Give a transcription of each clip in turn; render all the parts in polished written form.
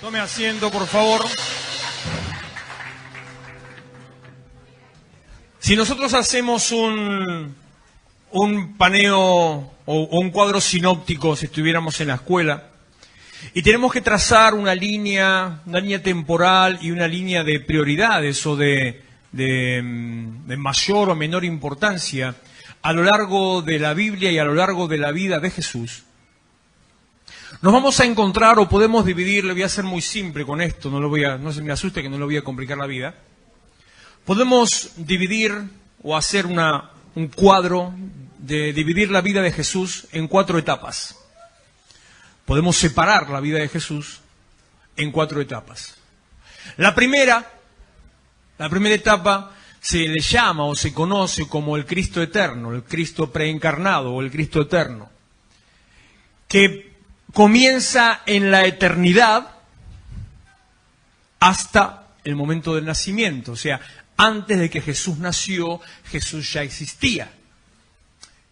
Tome asiento, por favor. Si nosotros hacemos un paneo o un cuadro sinóptico, si estuviéramos en la escuela, y tenemos que trazar una línea temporal y una línea de prioridades o de mayor o menor importancia a lo largo de la Biblia y a lo largo de la vida de Jesús, nos vamos a encontrar o podemos dividir, le voy a hacer muy simple con esto, no se me asuste que no le voy a complicar la vida. Podemos dividir o hacer un cuadro de dividir la vida de Jesús en 4 etapas. Podemos separar la vida de Jesús en 4 etapas. La primera etapa se le llama o se conoce como el Cristo eterno, el Cristo preencarnado o el Cristo eterno, que comienza en la eternidad hasta el momento del nacimiento. O sea, antes de que Jesús nació, Jesús ya existía.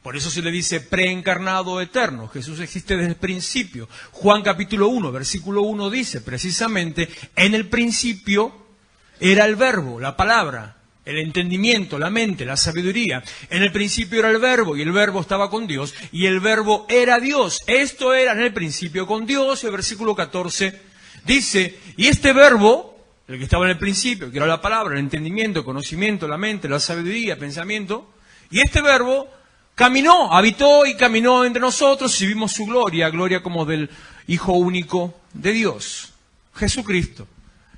Por eso se le dice preencarnado eterno. Jesús existe desde el principio. Juan capítulo 1, versículo 1 dice precisamente, en el principio era el verbo, la palabra, el entendimiento, la mente, la sabiduría. En el principio era el verbo, y el verbo estaba con Dios, y el verbo era Dios. Esto era en el principio con Dios. El versículo 14 dice, y este verbo, el que estaba en el principio, que era la palabra, el entendimiento, el conocimiento, la mente, la sabiduría, el pensamiento, y este verbo caminó, habitó y caminó entre nosotros, y vimos su gloria, gloria como del Hijo único de Dios, Jesucristo.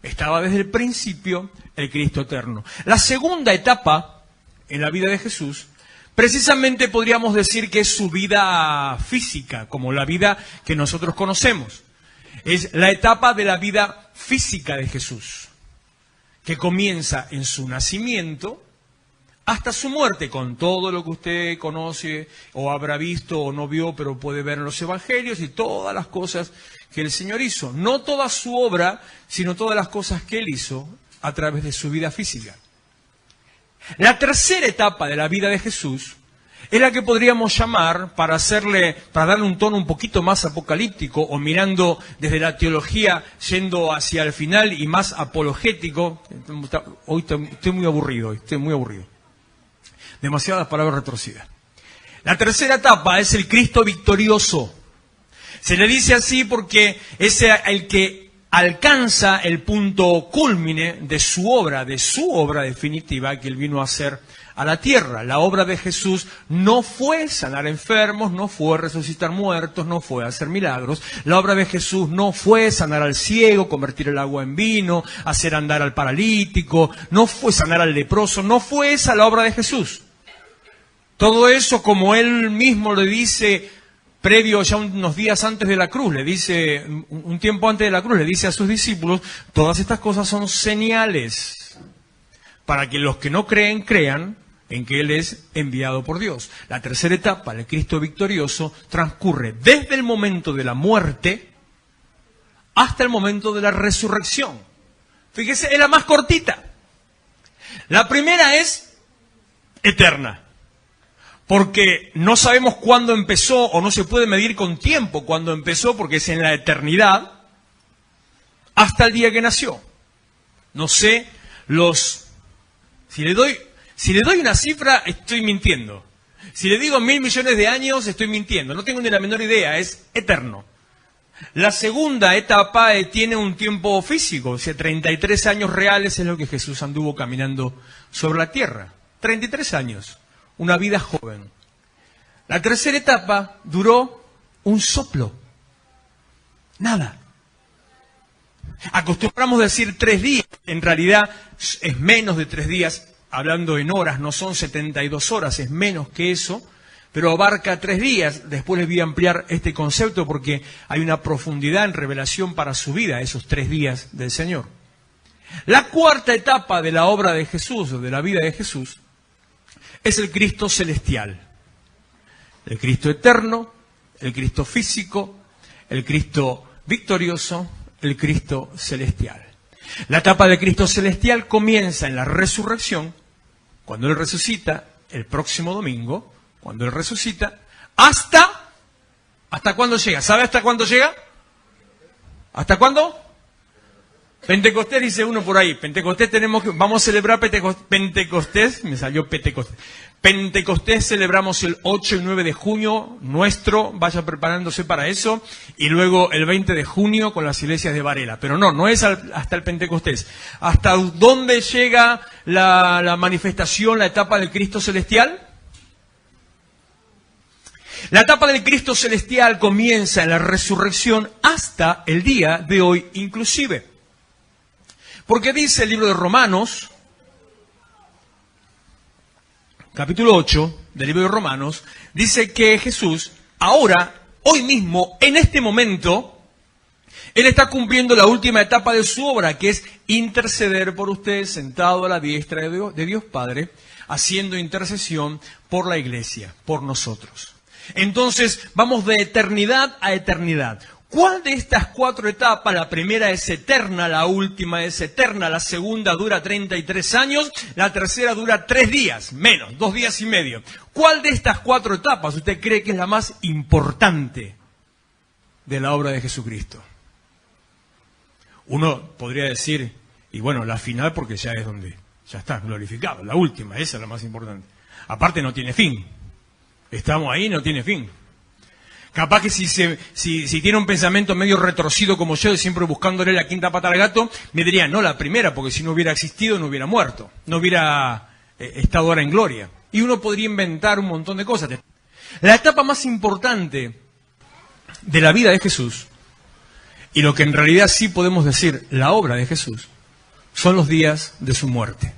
Estaba desde el principio el Cristo eterno. La segunda etapa en la vida de Jesús, precisamente podríamos decir que es su vida física, como la vida que nosotros conocemos. Es la etapa de la vida física de Jesús, que comienza en su nacimiento hasta su muerte, con todo lo que usted conoce o habrá visto o no vio, pero puede ver en los evangelios y todas las cosas que el Señor hizo. No toda su obra, sino todas las cosas que Él hizo a través de su vida física. La tercera etapa de la vida de Jesús es la que podríamos llamar, para darle un tono un poquito más apocalíptico, o mirando desde la teología, yendo hacia el final y más apologético. Hoy estoy muy aburrido, Demasiadas palabras retorcidas. La tercera etapa es el Cristo victorioso. Se le dice así porque es el que alcanza el punto cúlmine de su obra definitiva que Él vino a hacer a la tierra. La obra de Jesús no fue sanar enfermos, no fue resucitar muertos, no fue hacer milagros. La obra de Jesús no fue sanar al ciego, convertir el agua en vino, hacer andar al paralítico, no fue sanar al leproso, no fue esa la obra de Jesús. Todo eso, como Él mismo le dice, previo ya unos días antes de la cruz, le dice, un tiempo antes de la cruz, le dice a sus discípulos, todas estas cosas son señales para que los que no creen, crean en que Él es enviado por Dios. La tercera etapa, el Cristo victorioso, transcurre desde el momento de la muerte hasta el momento de la resurrección. Fíjese, es la más cortita. La primera es eterna, porque no sabemos cuándo empezó, o no se puede medir con tiempo cuándo empezó, porque es en la eternidad hasta el día que nació. No sé, si le doy una cifra, estoy mintiendo. Si le digo 1.000 millones de años, estoy mintiendo. No tengo ni la menor idea, es eterno. La segunda etapa tiene un tiempo físico, o sea, 33 años reales es lo que Jesús anduvo caminando sobre la tierra. 33 años. Una vida joven. La tercera etapa duró un soplo. Nada. Acostumbramos a decir 3 días. En realidad es menos de 3 días, hablando en horas, no son 72 horas, es menos que eso, pero abarca 3 días. Después les voy a ampliar este concepto porque hay una profundidad en revelación para su vida, esos 3 días del Señor. La cuarta etapa de la obra de Jesús, o de la vida de Jesús, es el Cristo celestial, el Cristo eterno, el Cristo físico, el Cristo victorioso, el Cristo celestial. La etapa del Cristo celestial comienza en la resurrección, cuando Él resucita, el próximo domingo, cuando Él resucita, ¿hasta cuándo llega? ¿Sabe hasta cuándo llega? ¿Hasta cuándo? Pentecostés dice uno por ahí. Pentecostés vamos a celebrar Pentecostés, me salió Pentecostés. Pentecostés celebramos el 8 y 9 de junio nuestro, vaya preparándose para eso, y luego el 20 de junio con las iglesias de Varela. Pero no es hasta el Pentecostés. ¿Hasta dónde llega la manifestación, la etapa del Cristo celestial? La etapa del Cristo celestial comienza en la resurrección hasta el día de hoy inclusive. Porque dice el libro de Romanos, capítulo 8 del libro de Romanos, dice que Jesús, ahora, hoy mismo, en este momento, Él está cumpliendo la última etapa de su obra, que es interceder por ustedes sentado a la diestra de Dios Padre, haciendo intercesión por la iglesia, por nosotros. Entonces, vamos de eternidad a eternidad. ¿Cuál de estas 4 etapas? La primera es eterna, la última es eterna, la segunda dura 33 años, la tercera dura 3 días, menos, 2 días y medio. ¿Cuál de estas 4 etapas usted cree que es la más importante de la obra de Jesucristo? Uno podría decir, y bueno, la final porque ya es donde ya está glorificado, la última, esa es la más importante. Aparte no tiene fin. Estamos ahí, no tiene fin. Capaz que si tiene un pensamiento medio retorcido como yo, siempre buscándole la quinta pata al gato, me diría, no, la primera, porque si no hubiera existido, no hubiera muerto, no hubiera estado ahora en gloria. Y uno podría inventar un montón de cosas. La etapa más importante de la vida de Jesús, y lo que en realidad sí podemos decir, la obra de Jesús, son los días de su muerte.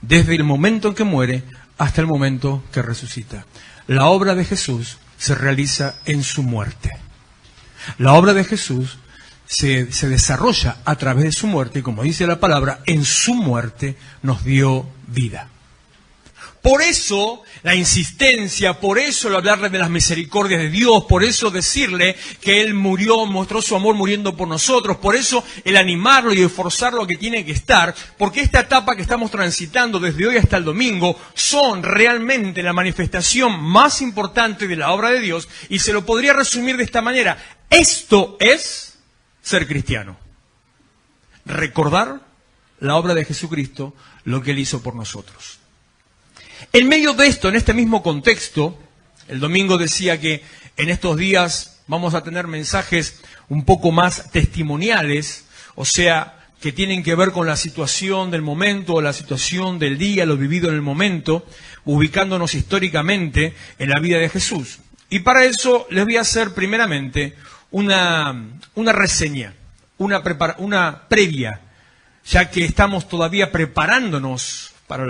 Desde el momento en que muere hasta el momento que resucita. La obra de Jesús se realiza en su muerte. La obra de Jesús se desarrolla a través de su muerte, y como dice la palabra, en su muerte nos dio vida. Por eso la insistencia, por eso el hablarle de las misericordias de Dios, por eso decirle que Él murió, mostró su amor muriendo por nosotros, por eso el animarlo y esforzarlo a que tiene que estar, porque esta etapa que estamos transitando desde hoy hasta el domingo son realmente la manifestación más importante de la obra de Dios, y se lo podría resumir de esta manera: esto es ser cristiano. Recordar la obra de Jesucristo, lo que Él hizo por nosotros. En medio de esto, en este mismo contexto, el domingo decía que en estos días vamos a tener mensajes un poco más testimoniales, o sea, que tienen que ver con la situación del momento o la situación del día, lo vivido en el momento, ubicándonos históricamente en la vida de Jesús. Y para eso les voy a hacer primeramente una reseña, una previa, ya que estamos todavía preparándonos para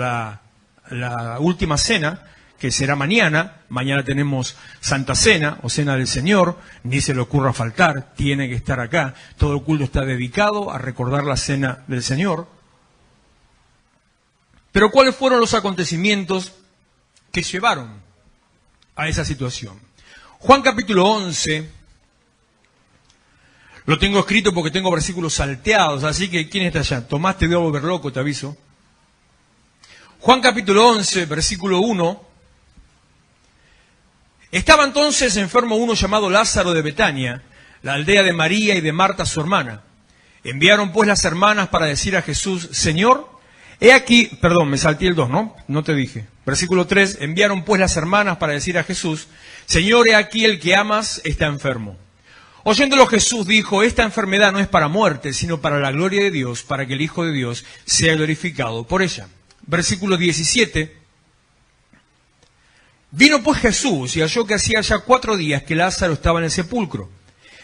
la última cena, que será mañana. Mañana tenemos Santa Cena o Cena del Señor, ni se le ocurra faltar, tiene que estar acá. Todo el culto está dedicado a recordar la Cena del Señor. Pero ¿cuáles fueron los acontecimientos que llevaron a esa situación? Juan capítulo 11, lo tengo escrito porque tengo versículos salteados, así que ¿quién está allá? Tomás, te voy a volver loco, te aviso. Juan capítulo 11, versículo 1. Estaba entonces enfermo uno llamado Lázaro de Betania, la aldea de María y de Marta su hermana. Enviaron pues las hermanas para decir a Jesús: Señor, he aquí, perdón, me salté el 2, ¿no? No te dije. Versículo 3, enviaron pues las hermanas para decir a Jesús: Señor, he aquí el que amas está enfermo. Oyéndolo Jesús dijo: esta enfermedad no es para muerte, sino para la gloria de Dios, para que el Hijo de Dios sea glorificado por ella. Versículo 17. Vino pues Jesús y halló que hacía ya 4 días que Lázaro estaba en el sepulcro.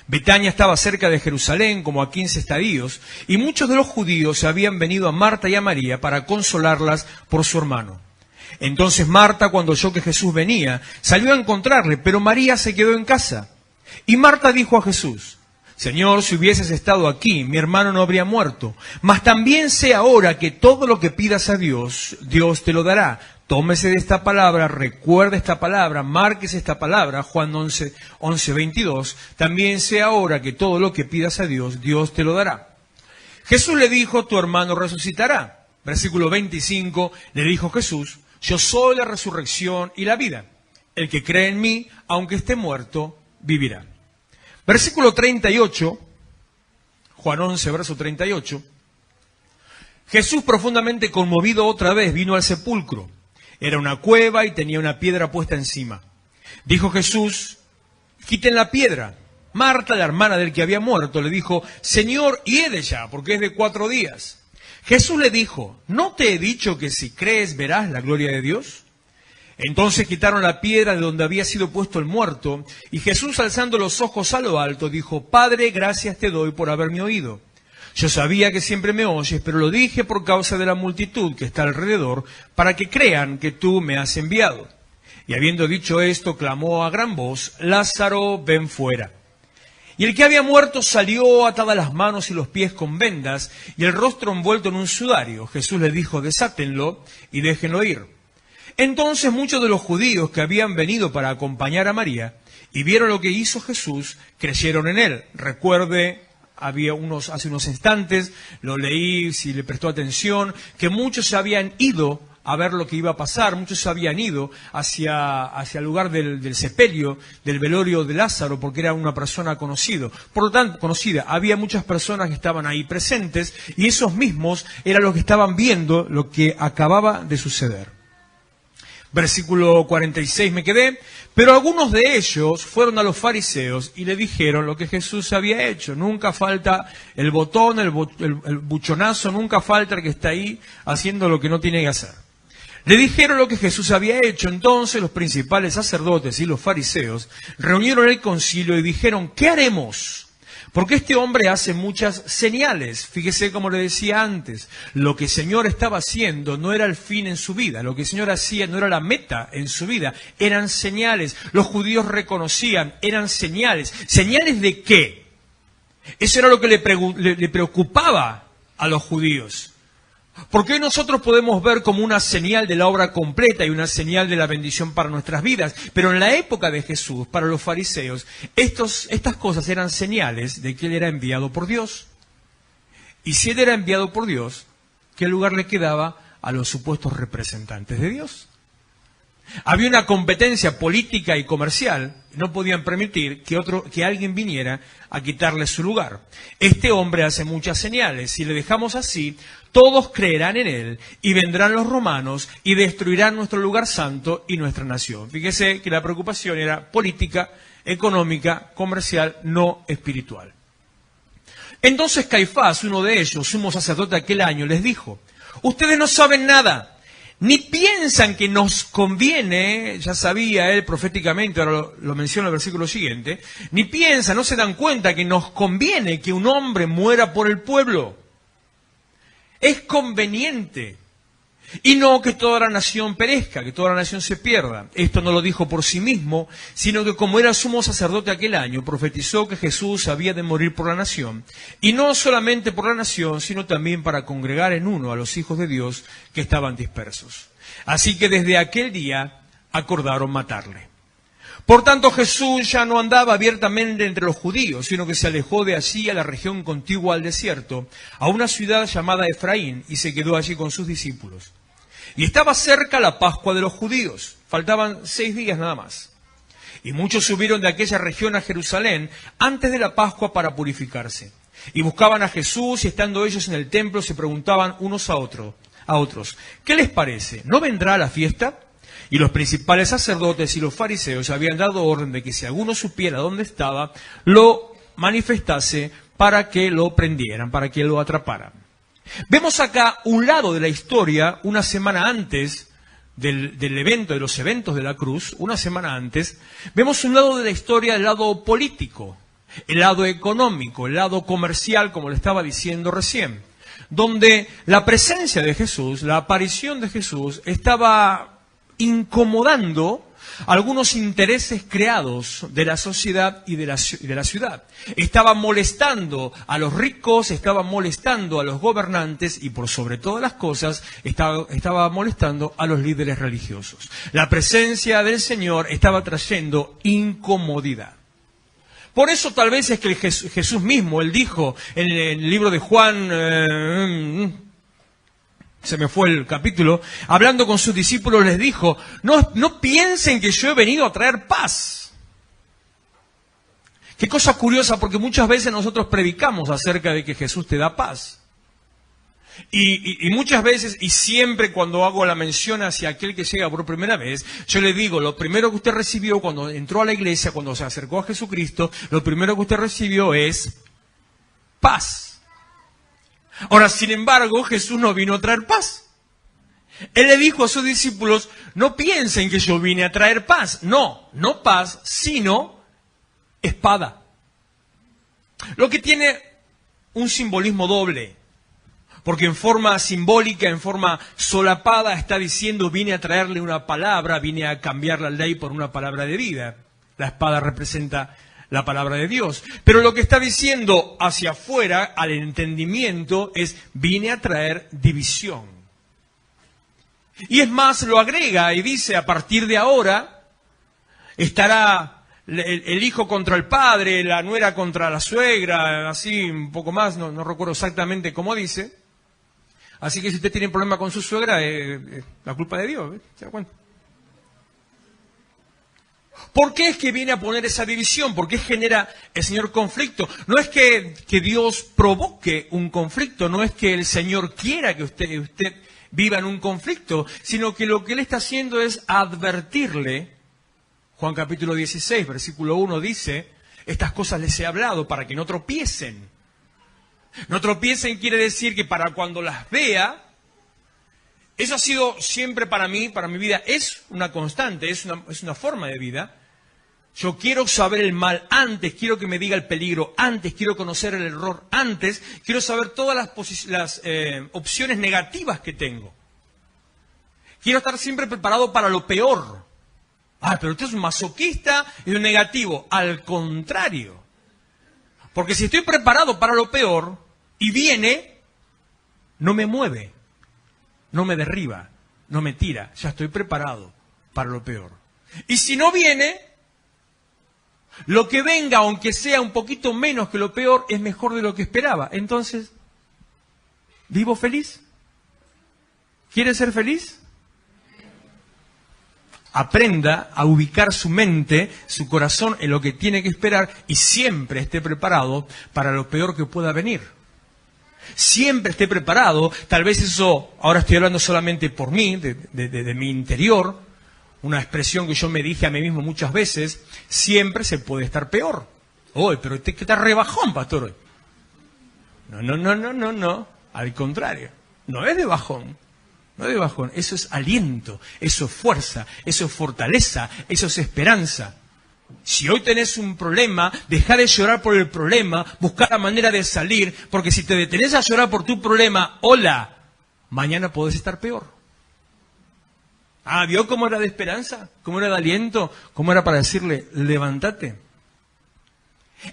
Betania estaba cerca de Jerusalén, como a 15 estadios, y muchos de los judíos habían venido a Marta y a María para consolarlas por su hermano. Entonces Marta, cuando oyó que Jesús venía, salió a encontrarle, pero María se quedó en casa. Y Marta dijo a Jesús: Señor, si hubieses estado aquí, mi hermano no habría muerto. Mas también sé ahora que todo lo que pidas a Dios, Dios te lo dará. Tómese de esta palabra, recuerde esta palabra, márquese esta palabra, Juan 11:22. También sé ahora que todo lo que pidas a Dios, Dios te lo dará. Jesús le dijo: tu hermano resucitará. Versículo 25, le dijo Jesús: yo soy la resurrección y la vida. El que cree en mí, aunque esté muerto, vivirá. Versículo 38, Juan 11, verso 38. Jesús, profundamente conmovido otra vez, vino al sepulcro. Era una cueva y tenía una piedra puesta encima. Dijo Jesús: quiten la piedra. Marta, la hermana del que había muerto, le dijo: Señor, hiede ya, porque es de 4 días. Jesús le dijo: ¿no te he dicho que si crees verás la gloria de Dios? Entonces quitaron la piedra de donde había sido puesto el muerto, y Jesús, alzando los ojos a lo alto, dijo: Padre, gracias te doy por haberme oído. Yo sabía que siempre me oyes, pero lo dije por causa de la multitud que está alrededor, para que crean que tú me has enviado. Y habiendo dicho esto, clamó a gran voz: Lázaro, ven fuera. Y el que había muerto salió, atadas las manos y los pies con vendas, y el rostro envuelto en un sudario. Jesús les dijo: desátenlo y déjenlo ir. Entonces muchos de los judíos que habían venido para acompañar a María y vieron lo que hizo Jesús, creyeron en él. Recuerde, hace unos instantes, lo leí, si le prestó atención, que muchos se habían ido a ver lo que iba a pasar, muchos se habían ido hacia el lugar del sepelio, del velorio de Lázaro, porque era una persona conocida. Por lo tanto, había muchas personas que estaban ahí presentes, y esos mismos eran los que estaban viendo lo que acababa de suceder. Versículo 46 me quedé. Pero algunos de ellos fueron a los fariseos y le dijeron lo que Jesús había hecho. Nunca falta el botón, el buchonazo, nunca falta el que está ahí haciendo lo que no tiene que hacer. Le dijeron lo que Jesús había hecho. Entonces los principales sacerdotes y los fariseos reunieron el concilio y dijeron: ¿qué haremos? Porque este hombre hace muchas señales. Fíjese como le decía antes, lo que el Señor estaba haciendo no era el fin en su vida, lo que el Señor hacía no era la meta en su vida, eran señales. Los judíos reconocían, eran señales. ¿Señales de qué? Eso era lo que le preocupaba a los judíos. Porque hoy nosotros podemos ver como una señal de la obra completa y una señal de la bendición para nuestras vidas. Pero en la época de Jesús, para los fariseos, estas cosas eran señales de que Él era enviado por Dios. Y si Él era enviado por Dios, ¿qué lugar le quedaba a los supuestos representantes de Dios? Había una competencia política y comercial. No podían permitir que alguien viniera a quitarle su lugar. Este hombre hace muchas señales. Si le dejamos así, todos creerán en él y vendrán los romanos y destruirán nuestro lugar santo y nuestra nación. Fíjese que la preocupación era política, económica, comercial, no espiritual. Entonces Caifás, uno de ellos, sumo sacerdote aquel año, les dijo: ustedes no saben nada, ni piensan que nos conviene, ya sabía él proféticamente, ahora lo menciona el versículo siguiente, ni piensan, no se dan cuenta que nos conviene que un hombre muera por el pueblo. Es conveniente. Y no que toda la nación perezca, que toda la nación se pierda. Esto no lo dijo por sí mismo, sino que como era sumo sacerdote aquel año, profetizó que Jesús había de morir por la nación. Y no solamente por la nación, sino también para congregar en uno a los hijos de Dios que estaban dispersos. Así que desde aquel día acordaron matarle. Por tanto, Jesús ya no andaba abiertamente entre los judíos, sino que se alejó de allí a la región contigua al desierto, a una ciudad llamada Efraín, y se quedó allí con sus discípulos. Y estaba cerca la Pascua de los judíos, faltaban 6 días nada más. Y muchos subieron de aquella región a Jerusalén antes de la Pascua para purificarse. Y buscaban a Jesús, y estando ellos en el templo se preguntaban unos a otros: ¿qué les parece? ¿No vendrá a la fiesta? Y los principales sacerdotes y los fariseos habían dado orden de que si alguno supiera dónde estaba, lo manifestase para que lo prendieran, para que lo atraparan. Vemos acá un lado de la historia, una semana antes del evento, de los eventos de la cruz, una semana antes, vemos un lado de la historia, el lado político, el lado económico, el lado comercial, como le estaba diciendo recién, donde la presencia de Jesús, la aparición de Jesús, estaba incomodando algunos intereses creados de la sociedad y de la ciudad. Estaba molestando a los ricos, estaba molestando a los gobernantes y por sobre todas las cosas estaba molestando a los líderes religiosos. La presencia del Señor estaba trayendo incomodidad. Por eso tal vez es que Jesús mismo, Él dijo en el libro de Juan, se me fue el capítulo, hablando con sus discípulos les dijo: no piensen que yo he venido a traer paz. Qué cosa curiosa, porque muchas veces nosotros predicamos acerca de que Jesús te da paz. Y muchas veces, y siempre cuando hago la mención hacia aquel que llega por primera vez, yo le digo, lo primero que usted recibió cuando entró a la iglesia, cuando se acercó a Jesucristo, lo primero que usted recibió es paz. Ahora, sin embargo, Jesús no vino a traer paz. Él le dijo a sus discípulos, no piensen que yo vine a traer paz. No, no paz, sino espada. Lo que tiene un simbolismo doble. Porque en forma simbólica, en forma solapada, está diciendo, vine a traerle una palabra, vine a cambiar la ley por una palabra de vida. La espada representa la palabra de Dios. Pero lo que está diciendo hacia afuera, al entendimiento, es, vine a traer división. Y es más, lo agrega y dice, a partir de ahora, estará el hijo contra el padre, la nuera contra la suegra, así un poco más, no recuerdo exactamente cómo dice. Así que si usted tiene problema con su suegra, la culpa de Dios, ¿se da cuenta? ¿Por qué es que viene a poner esa división? ¿Por qué genera el Señor conflicto? No es que Dios provoque un conflicto, no es que el Señor quiera que usted viva en un conflicto, sino que lo que Él está haciendo es advertirle. Juan capítulo 16, versículo 1 dice, estas cosas les he hablado para que no tropiecen. No tropiecen quiere decir que para cuando las vea, eso ha sido siempre para mí, para mi vida, es una constante, es una forma de vida. Yo quiero saber el mal antes, quiero que me diga el peligro antes, quiero conocer el error antes, quiero saber todas las opciones negativas que tengo. Quiero estar siempre preparado para lo peor. Pero usted es un masoquista y un negativo. Al contrario. Porque si estoy preparado para lo peor y viene, no me mueve, no me derriba, no me tira. Ya estoy preparado para lo peor. Y si no viene, lo que venga, aunque sea un poquito menos que lo peor, es mejor de lo que esperaba. Entonces, ¿vivo feliz? ¿Quiere ser feliz? Aprenda a ubicar su mente, su corazón en lo que tiene que esperar y siempre esté preparado para lo peor que pueda venir. Siempre esté preparado, tal vez eso, ahora estoy hablando solamente por mí, de mi interior, una expresión que yo me dije a mí mismo muchas veces, siempre se puede estar peor. Pero usted que está rebajón, pastor. No, al contrario, no es de bajón. No de bajón, eso es aliento, eso es fuerza, eso es fortaleza, eso es esperanza. Si hoy tenés un problema, deja de llorar por el problema, busca la manera de salir, porque si te detenés a llorar por tu problema, mañana podés estar peor. ¿Vio cómo era de esperanza? ¿Cómo era de aliento? ¿Cómo era para decirle, levántate?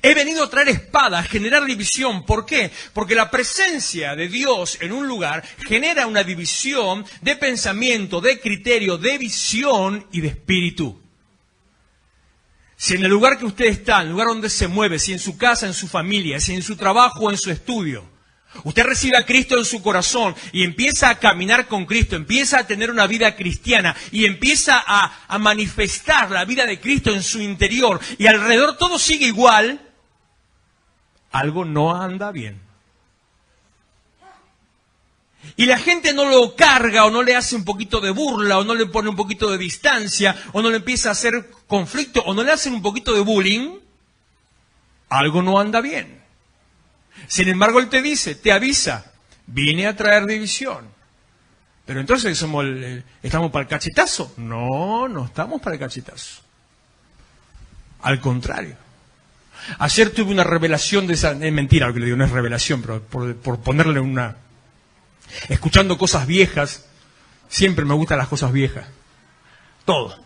He venido a traer espada, a generar división. ¿Por qué? Porque la presencia de Dios en un lugar genera una división de pensamiento, de criterio, de visión y de espíritu. Si en el lugar que usted está, en el lugar donde se mueve, si en su casa, en su familia, si en su trabajo o en su estudio, usted recibe a Cristo en su corazón y empieza a caminar con Cristo, empieza a tener una vida cristiana y empieza a manifestar la vida de Cristo en su interior y alrededor todo sigue igual, algo no anda bien. Y la gente no lo carga o no le hace un poquito de burla o no le pone un poquito de distancia o no le empieza a hacer conflicto o no le hacen un poquito de bullying, algo no anda bien. Sin embargo, Él te dice, te avisa, vine a traer división. Pero entonces ¿estamos para el cachetazo? No estamos para el cachetazo. Al contrario. Ayer tuve una revelación de esa... Es mentira lo que le digo, no es revelación, pero por ponerle una... Escuchando cosas viejas, siempre me gustan las cosas viejas. Todo.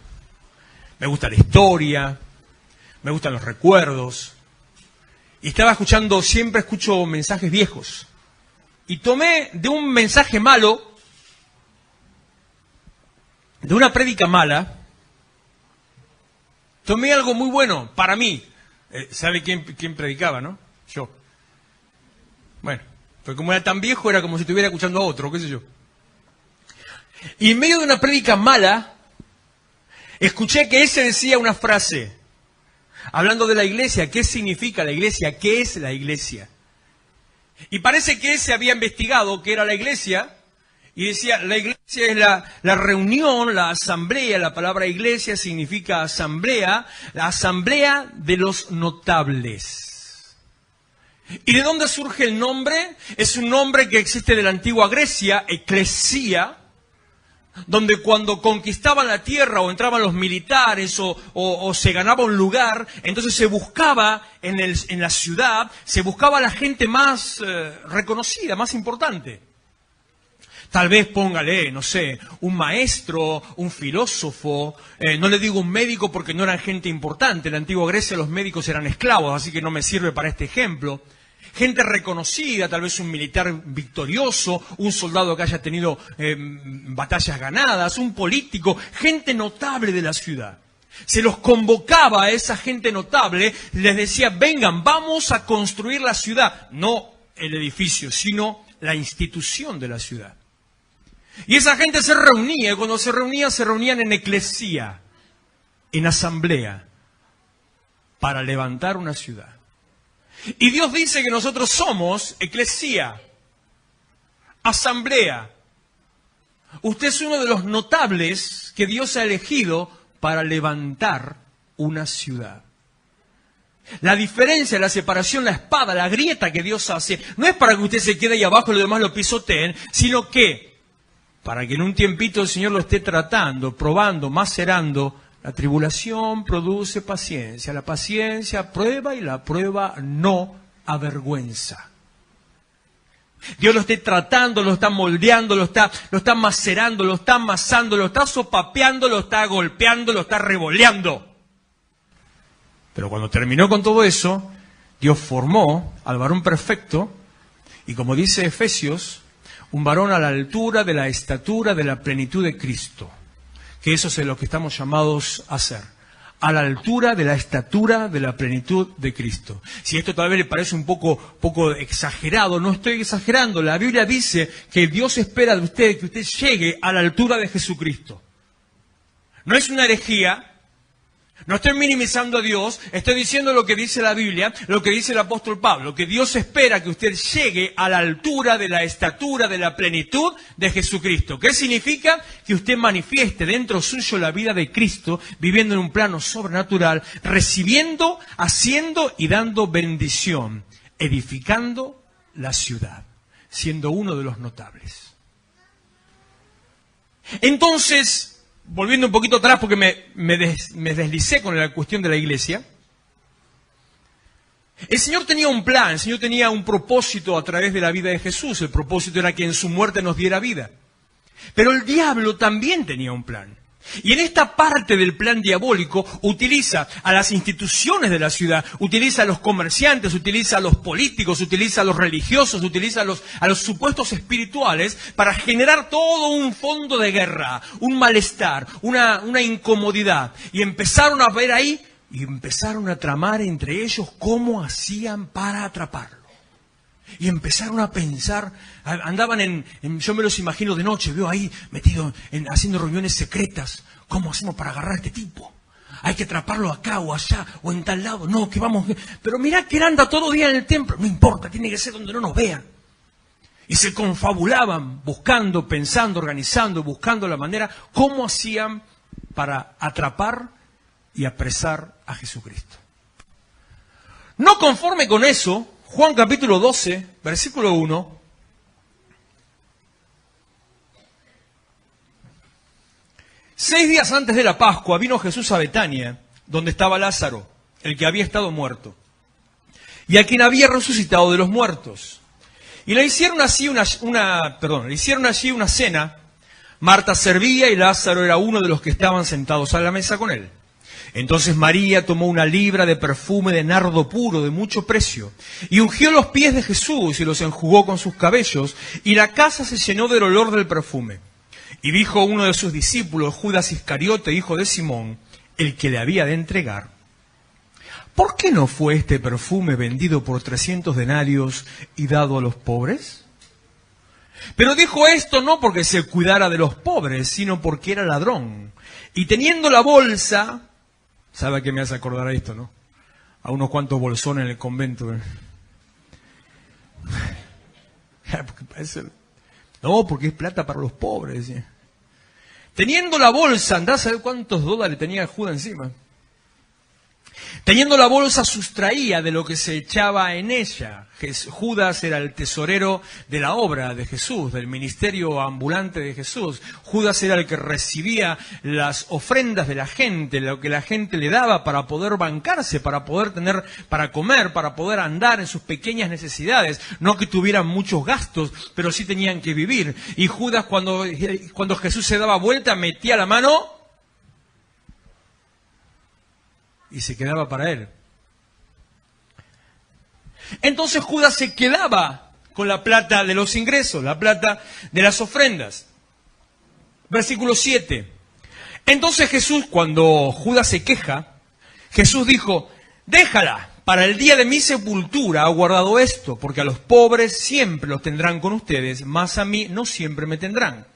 Me gusta la historia, me gustan los recuerdos. Y estaba escuchando, siempre escucho mensajes viejos. Y tomé de un mensaje malo, de una prédica mala, tomé algo muy bueno para mí. ¿Sabe quién predicaba, no? Yo. Bueno, pero como era tan viejo, era como si estuviera escuchando a otro, qué sé yo. Y en medio de una prédica mala, escuché que ese decía una frase. hablando de la iglesia. ¿Qué significa la iglesia? ¿Qué es la iglesia? Y parece que se había investigado qué era la iglesia, y decía, la iglesia es la reunión, la asamblea. La palabra iglesia significa asamblea, la asamblea de los notables. ¿Y de dónde surge el nombre? Es un nombre que existe de la antigua Grecia, eclesía, donde cuando conquistaban la tierra o entraban los militares o se ganaba un lugar, entonces se buscaba en la ciudad, se buscaba a la gente más reconocida, más importante. Tal vez póngale, no sé, un maestro, un filósofo, no le digo un médico porque no eran gente importante. En la antigua Grecia los médicos eran esclavos, así que no me sirve para este ejemplo. Gente reconocida, tal vez un militar victorioso, un soldado que haya tenido batallas ganadas, un político, gente notable de la ciudad. Se los convocaba a esa gente notable, les decía, vengan, vamos a construir la ciudad. No el edificio, sino la institución de la ciudad. Y esa gente se reunía, y cuando se reunían en eclesía, en asamblea, para levantar una ciudad. Y Dios dice que nosotros somos eclesía, asamblea. Usted es uno de los notables que Dios ha elegido para levantar una ciudad. La diferencia, la separación, la espada, la grieta que Dios hace, no es para que usted se quede ahí abajo y los demás lo pisoteen, sino que para que en un tiempito el Señor lo esté tratando, probando, macerando. La tribulación produce paciencia, la paciencia prueba y la prueba no avergüenza. Dios lo esté tratando, lo está moldeando, lo está macerando, lo está amasando, lo está sopapeando, lo está golpeando, lo está revoleando. Pero cuando terminó con todo eso, Dios formó al varón perfecto, y como dice Efesios, un varón a la altura de la estatura de la plenitud de Cristo. Que eso es lo que estamos llamados a hacer. A la altura de la estatura de la plenitud de Cristo. Si esto tal vez le parece un poco exagerado, no estoy exagerando. La Biblia dice que Dios espera de usted que usted llegue a la altura de Jesucristo. No es una herejía. No estoy minimizando a Dios, estoy diciendo lo que dice la Biblia, lo que dice el apóstol Pablo, que Dios espera que usted llegue a la altura de la estatura de la plenitud de Jesucristo. ¿Qué significa? Que usted manifieste dentro suyo la vida de Cristo, viviendo en un plano sobrenatural, recibiendo, haciendo y dando bendición, edificando la ciudad, siendo uno de los notables. Entonces, volviendo un poquito atrás porque me deslicé con la cuestión de la iglesia. El Señor tenía un plan, el Señor tenía un propósito a través de la vida de Jesús. El propósito era que en su muerte nos diera vida. Pero el diablo también tenía un plan. Y en esta parte del plan diabólico utiliza a las instituciones de la ciudad, utiliza a los comerciantes, utiliza a los políticos, utiliza a los religiosos, utiliza a los supuestos espirituales para generar todo un fondo de guerra, un malestar, una incomodidad. Y empezaron a ver ahí y empezaron a tramar entre ellos cómo hacían para atraparlo. Y empezaron a pensar, andaban yo me los imagino de noche, veo ahí metido haciendo reuniones secretas. ¿Cómo hacemos para agarrar a este tipo? Hay que atraparlo acá o allá o en tal lado. No, que vamos. Pero mirá que él anda todo día en el templo. No importa, tiene que ser donde no nos vean. Y se confabulaban, buscando, pensando, organizando, buscando la manera, cómo hacían para atrapar y apresar a Jesucristo. No conforme con eso, Juan capítulo 12, versículo 1. Seis días antes de la Pascua vino Jesús a Betania, donde estaba Lázaro, el que había estado muerto, y a quien había resucitado de los muertos. Y le hicieron así una cena. Marta servía y Lázaro era uno de los que estaban sentados a la mesa con él. Entonces María tomó una libra de perfume de nardo puro de mucho precio y ungió los pies de Jesús y los enjugó con sus cabellos, y la casa se llenó del olor del perfume. Y dijo uno de sus discípulos, Judas Iscariote, hijo de Simón, el que le había de entregar: ¿por qué no fue este perfume vendido por 300 denarios y dado a los pobres? Pero dijo esto no porque se cuidara de los pobres, sino porque era ladrón. Y teniendo la bolsa... ¿Sabe a qué me hace acordar a esto, no? a unos cuantos bolsones en el convento. No, porque es plata para los pobres. Teniendo la bolsa, andá a saber cuántos dólares tenía Judas encima. Teniendo la bolsa sustraía de lo que se echaba en ella. Judas era el tesorero de la obra de Jesús, del ministerio ambulante de Jesús. Judas era el que recibía las ofrendas de la gente, lo que la gente le daba para poder bancarse, para poder tener para comer, para poder andar en sus pequeñas necesidades. No que tuvieran muchos gastos, pero sí tenían que vivir. Y Judas, cuando Jesús se daba vuelta, metía la mano y se quedaba para él. Entonces Judas se quedaba con la plata de los ingresos, la plata de las ofrendas. Versículo 7. Entonces Jesús, cuando Judas se queja, Jesús dijo, déjala, para el día de mi sepultura ha guardado esto, porque a los pobres siempre los tendrán con ustedes, mas a mí no siempre me tendrán.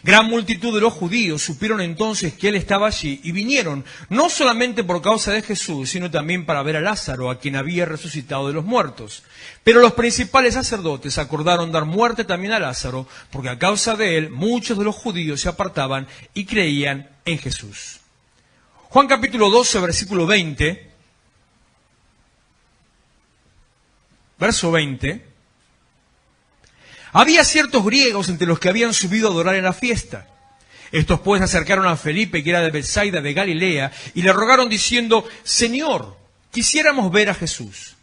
Gran multitud de los judíos supieron entonces que él estaba allí y vinieron, no solamente por causa de Jesús, sino también para ver a Lázaro, a quien había resucitado de los muertos. Pero los principales sacerdotes acordaron dar muerte también a Lázaro, porque a causa de él muchos de los judíos se apartaban y creían en Jesús. Juan capítulo 12, versículo 20, verso 20. Había ciertos griegos entre los que habían subido a adorar en la fiesta. Estos pues acercaron a Felipe, que era de Betsaida de Galilea, y le rogaron diciendo, Señor, quisiéramos ver a Jesús.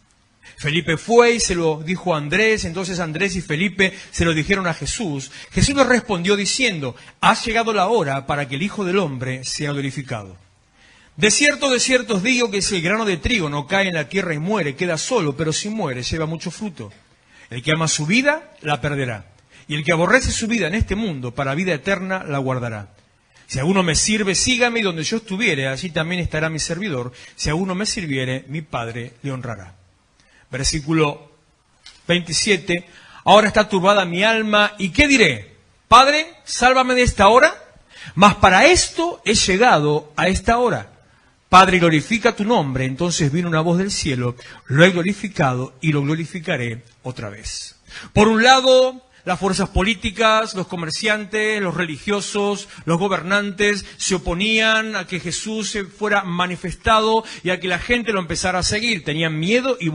Felipe fue y se lo dijo a Andrés, entonces Andrés y Felipe se lo dijeron a Jesús. Jesús les respondió diciendo, ha llegado la hora para que el Hijo del Hombre sea glorificado. De cierto os digo que si el grano de trigo no cae en la tierra y muere, queda solo, pero si muere, lleva mucho fruto. El que ama su vida, la perderá. Y el que aborrece su vida en este mundo, para vida eterna, la guardará. Si alguno me sirve, sígame, y donde yo estuviere, allí también estará mi servidor. Si alguno me sirviere, mi Padre le honrará. Versículo 27. Ahora está turbada mi alma, ¿y qué diré? Padre, sálvame de esta hora. Mas para esto he llegado a esta hora. Padre, glorifica tu nombre. Entonces vino una voz del cielo, lo he glorificado y lo glorificaré otra vez. Por un lado, las fuerzas políticas, los comerciantes, los religiosos, los gobernantes se oponían a que Jesús se fuera manifestado y a que la gente lo empezara a seguir. Tenían miedo y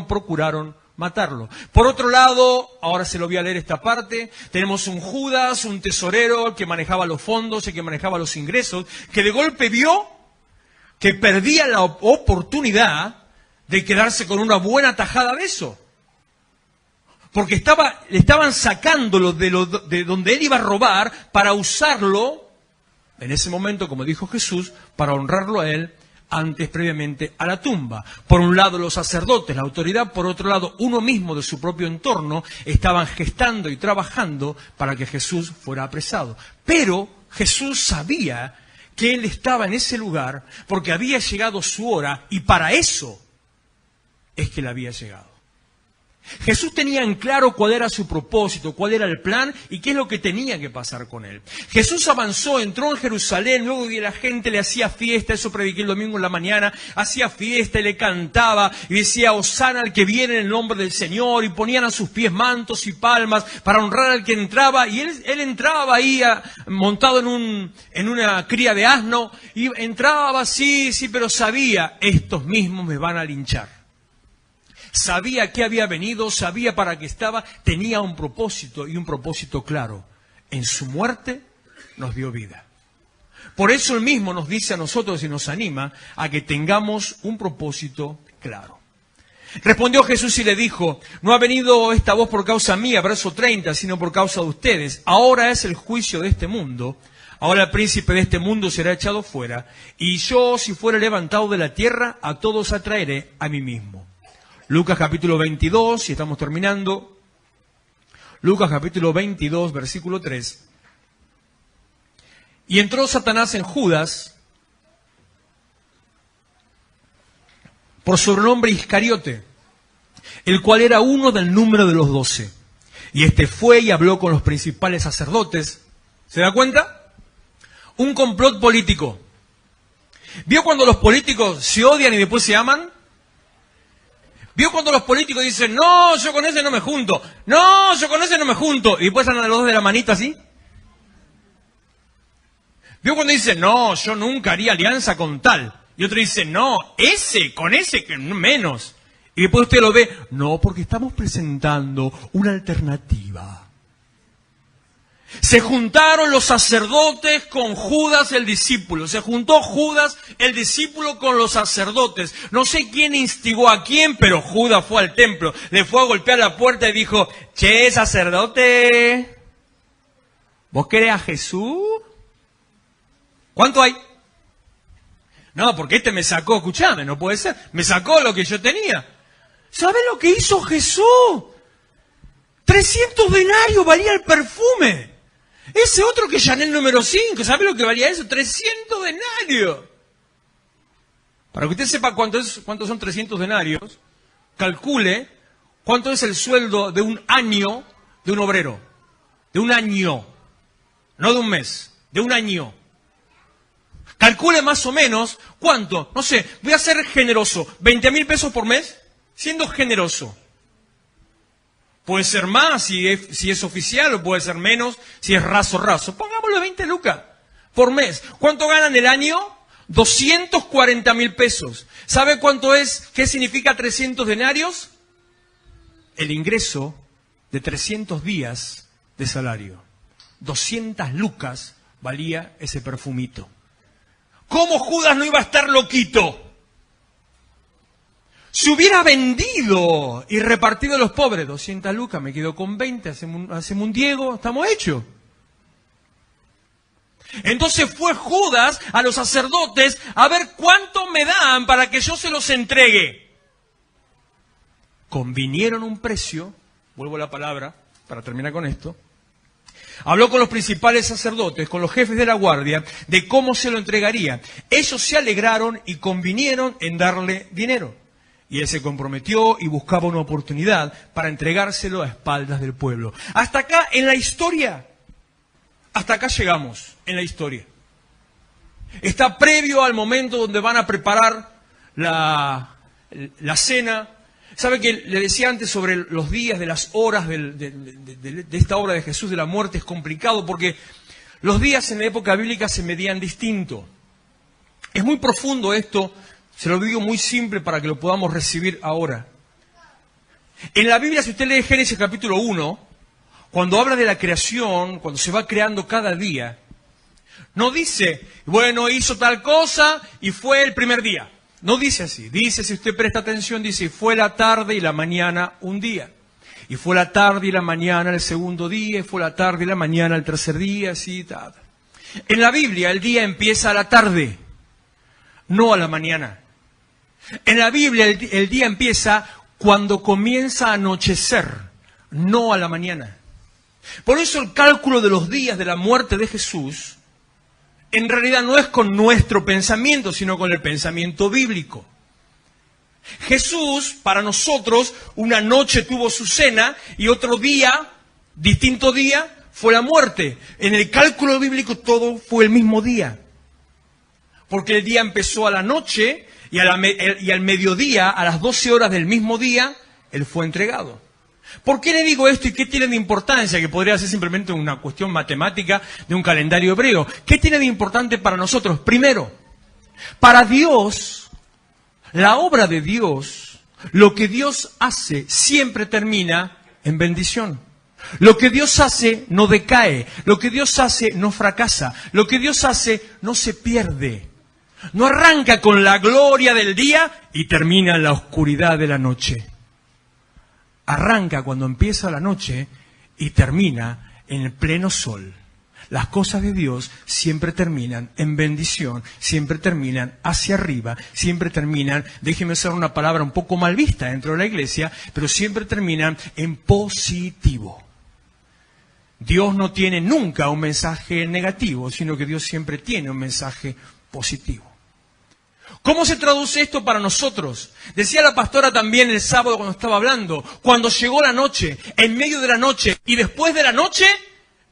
procuraron matarlo. Por otro lado, ahora se lo voy a leer esta parte, tenemos un Judas, un tesorero que manejaba los fondos y que manejaba los ingresos, que de golpe vio que perdía la oportunidad de quedarse con una buena tajada de eso. Porque le estaban sacándolo de donde él iba a robar para usarlo, en ese momento, como dijo Jesús, para honrarlo a él antes, previamente, a la tumba. Por un lado los sacerdotes, la autoridad, por otro lado uno mismo de su propio entorno, estaban gestando y trabajando para que Jesús fuera apresado. Pero Jesús sabía que él estaba en ese lugar porque había llegado su hora y para eso es que él había llegado. Jesús tenía en claro cuál era su propósito, cuál era el plan y qué es lo que tenía que pasar con él. Jesús avanzó, entró en Jerusalén, luego que la gente le hacía fiesta, eso prediqué el domingo en la mañana, hacía fiesta y le cantaba y decía, Hosana al que viene en el nombre del Señor, y ponían a sus pies mantos y palmas para honrar al que entraba, y él entraba ahí montado en una cría de asno, y entraba, sí, pero sabía, estos mismos me van a linchar. Sabía que había venido, sabía para qué estaba, tenía un propósito y un propósito claro. En su muerte nos dio vida. Por eso él mismo nos dice a nosotros y nos anima a que tengamos un propósito claro. Respondió Jesús y le dijo, no ha venido esta voz por causa mía, verso 30, sino por causa de ustedes. Ahora es el juicio de este mundo. Ahora el príncipe de este mundo será echado fuera. Y yo, si fuera levantado de la tierra, a todos atraeré a mí mismo. Lucas capítulo 22, y estamos terminando. Lucas capítulo 22, versículo 3. Y entró Satanás en Judas, por sobrenombre Iscariote, el cual era uno del número de los 12. Y este fue y habló con los principales sacerdotes. ¿Se da cuenta? Un complot político. ¿Vio cuando los políticos se odian y después se aman? ¿Vio cuando los políticos dicen, no, yo con ese no me junto? No, yo con ese no me junto. Y después andan los dos de la manita así. ¿Vio cuando dicen, no, yo nunca haría alianza con tal? Y otro dice, no, con ese que menos. Y después usted lo ve, no, porque estamos presentando una alternativa. Se juntaron los sacerdotes con Judas el discípulo. Se juntó Judas el discípulo con los sacerdotes. No sé quién instigó a quién, pero Judas fue al templo. Le fue a golpear la puerta y dijo, che, sacerdote, ¿vos querés a Jesús? ¿Cuánto hay? No, porque este me sacó, escuchame, no puede ser. Me sacó lo que yo tenía. ¿Sabés lo que hizo Jesús? 300 denarios valía el perfume. Ese otro que Chanel número 5, ¿sabe lo que valía eso? 300 denarios. Para que usted sepa cuántos son 300 denarios, calcule cuánto es el sueldo de un año de un obrero. De un año. No de un mes, de un año. Calcule más o menos cuánto. No sé, voy a ser generoso. 20.000 pesos por mes, siendo generoso. Puede ser más si es oficial o puede ser menos si es raso. Pongámoslo 20 lucas por mes. ¿Cuánto ganan el año? 240.000 pesos. ¿Sabe cuánto es? ¿Qué significa 300 denarios? El ingreso de 300 días de salario. 200 lucas valía ese perfumito. ¿Cómo Judas no iba a estar loquito? Si hubiera vendido y repartido a los pobres, 200 lucas, me quedo con 20, hacemos un Diego, estamos hechos. Entonces fue Judas a los sacerdotes a ver cuánto me dan para que yo se los entregue. Convinieron un precio, vuelvo a la palabra para terminar con esto. Habló con los principales sacerdotes, con los jefes de la guardia, de cómo se lo entregaría. Ellos se alegraron y convinieron en darle dinero. Y él se comprometió y buscaba una oportunidad para entregárselo a espaldas del pueblo. Hasta acá en la historia. Hasta acá llegamos en la historia. Está previo al momento donde van a preparar la cena. ¿Sabe que le decía antes sobre los días, de las horas de esta obra de Jesús de la muerte? Es complicado porque los días en la época bíblica se medían distinto. Es muy profundo esto. Se lo digo muy simple para que lo podamos recibir ahora. En la Biblia, si usted lee Génesis capítulo 1, cuando habla de la creación, cuando se va creando cada día, no dice, bueno, hizo tal cosa y fue el primer día. No dice así. Dice, si usted presta atención, dice, fue la tarde y la mañana un día. Y fue la tarde y la mañana el segundo día, y fue la tarde y la mañana el tercer día, así, tal. En la Biblia, el día empieza a la tarde, no a la mañana. En la Biblia el día empieza cuando comienza a anochecer, no a la mañana. Por eso el cálculo de los días de la muerte de Jesús, en realidad no es con nuestro pensamiento, sino con el pensamiento bíblico. Jesús, para nosotros, una noche tuvo su cena y otro día, distinto día, fue la muerte. En el cálculo bíblico todo fue el mismo día. Porque el día empezó a la noche y al mediodía, a las 12 horas del mismo día, Él fue entregado. ¿Por qué le digo esto y qué tiene de importancia? Que podría ser simplemente una cuestión matemática de un calendario hebreo. ¿Qué tiene de importante para nosotros? Primero, para Dios, la obra de Dios, lo que Dios hace siempre termina en bendición. Lo que Dios hace no decae, lo que Dios hace no fracasa, lo que Dios hace no se pierde. No arranca con la gloria del día y termina en la oscuridad de la noche. Arranca cuando empieza la noche y termina en el pleno sol. Las cosas de Dios siempre terminan en bendición, siempre terminan hacia arriba, siempre terminan, déjeme usar una palabra un poco mal vista dentro de la iglesia, pero siempre terminan en positivo. Dios no tiene nunca un mensaje negativo, sino que Dios siempre tiene un mensaje positivo. ¿Cómo se traduce esto para nosotros? Decía la pastora también el sábado cuando estaba hablando, cuando llegó la noche, en medio de la noche y después de la noche,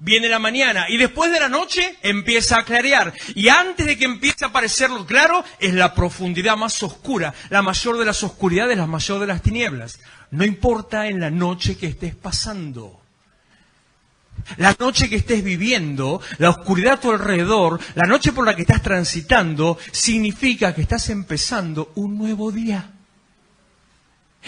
viene la mañana y después de la noche empieza a clarear. Y antes de que empiece a aparecer lo claro, es la profundidad más oscura, la mayor de las oscuridades, la mayor de las tinieblas. No importa en la noche que estés pasando. La noche que estés viviendo, la oscuridad a tu alrededor, la noche por la que estás transitando, significa que estás empezando un nuevo día.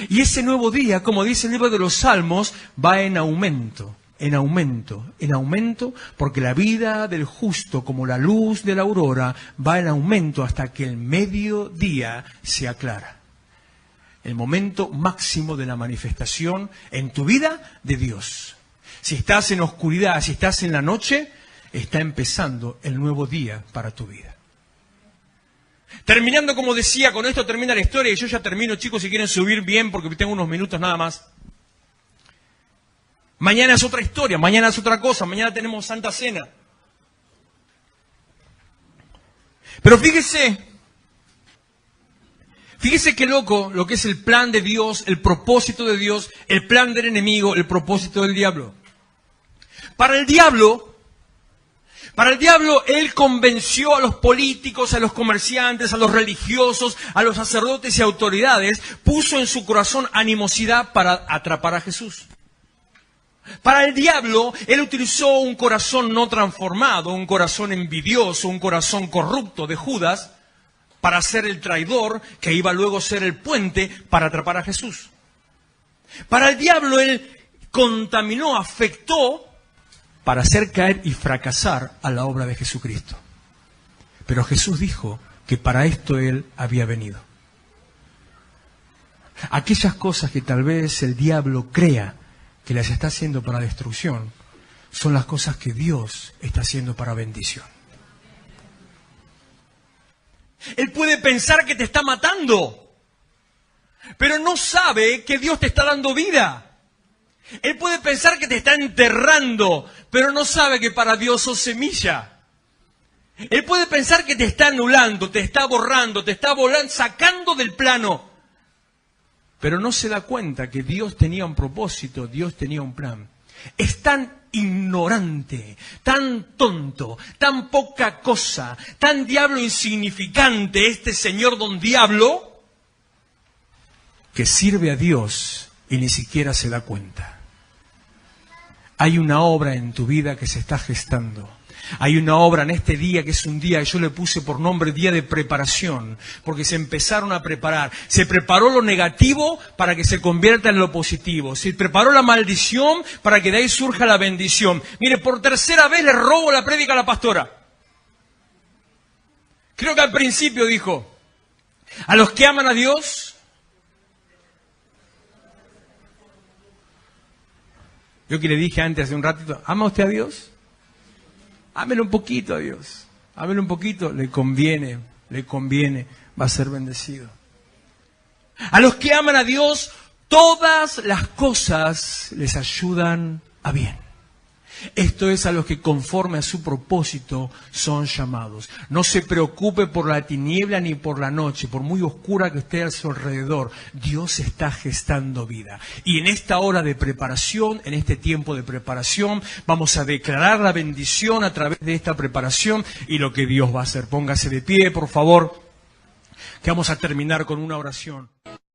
Y ese nuevo día, como dice el libro de los Salmos, va en aumento, en aumento, en aumento, porque la vida del justo, como la luz de la aurora, va en aumento hasta que el mediodía se aclara. El momento máximo de la manifestación en tu vida de Dios. Si estás en oscuridad, si estás en la noche, está empezando el nuevo día para tu vida. Terminando, como decía, con esto termina la historia, y yo ya termino, chicos, si quieren subir bien, porque tengo unos minutos nada más. Mañana es otra historia, mañana es otra cosa, mañana tenemos Santa Cena. Pero fíjese qué loco lo que es el plan de Dios, el propósito de Dios, el plan del enemigo, el propósito del diablo. Para el diablo, él convenció a los políticos, a los comerciantes, a los religiosos, a los sacerdotes y autoridades, puso en su corazón animosidad para atrapar a Jesús. Para el diablo, él utilizó un corazón no transformado, un corazón envidioso, un corazón corrupto de Judas, para ser el traidor que iba luego a ser el puente para atrapar a Jesús. Para el diablo, él contaminó, afectó, para hacer caer y fracasar a la obra de Jesucristo. Pero Jesús dijo que para esto Él había venido. Aquellas cosas que tal vez el diablo crea que las está haciendo para destrucción, son las cosas que Dios está haciendo para bendición. Él puede pensar que te está matando, pero no sabe que Dios te está dando vida. Él puede pensar que te está enterrando, pero no sabe que para Dios sos semilla. Él puede pensar que te está anulando, te está borrando, te está volando, sacando del plano, pero no se da cuenta que Dios tenía un propósito, Dios tenía un plan. Es tan ignorante, tan tonto, tan poca cosa, tan diablo insignificante este señor don Diablo, que sirve a Dios y ni siquiera se da cuenta. Hay una obra en tu vida que se está gestando. Hay una obra en este día que es un día que yo le puse por nombre día de preparación, porque se empezaron a preparar. Se preparó lo negativo para que se convierta en lo positivo. Se preparó la maldición para que de ahí surja la bendición. Mire, por tercera vez le robo la prédica a la pastora. Creo que al principio dijo, a los que aman a Dios, yo que le dije antes hace un ratito, ¿ama usted a Dios? Ámelo un poquito a Dios. Ámelo un poquito, le conviene, va a ser bendecido. A los que aman a Dios, todas las cosas les ayudan a bien. Esto es a los que conforme a su propósito son llamados. No se preocupe por la tiniebla ni por la noche, por muy oscura que esté a su alrededor. Dios está gestando vida. Y en esta hora de preparación, en este tiempo de preparación, vamos a declarar la bendición a través de esta preparación y lo que Dios va a hacer. Póngase de pie, por favor, que vamos a terminar con una oración.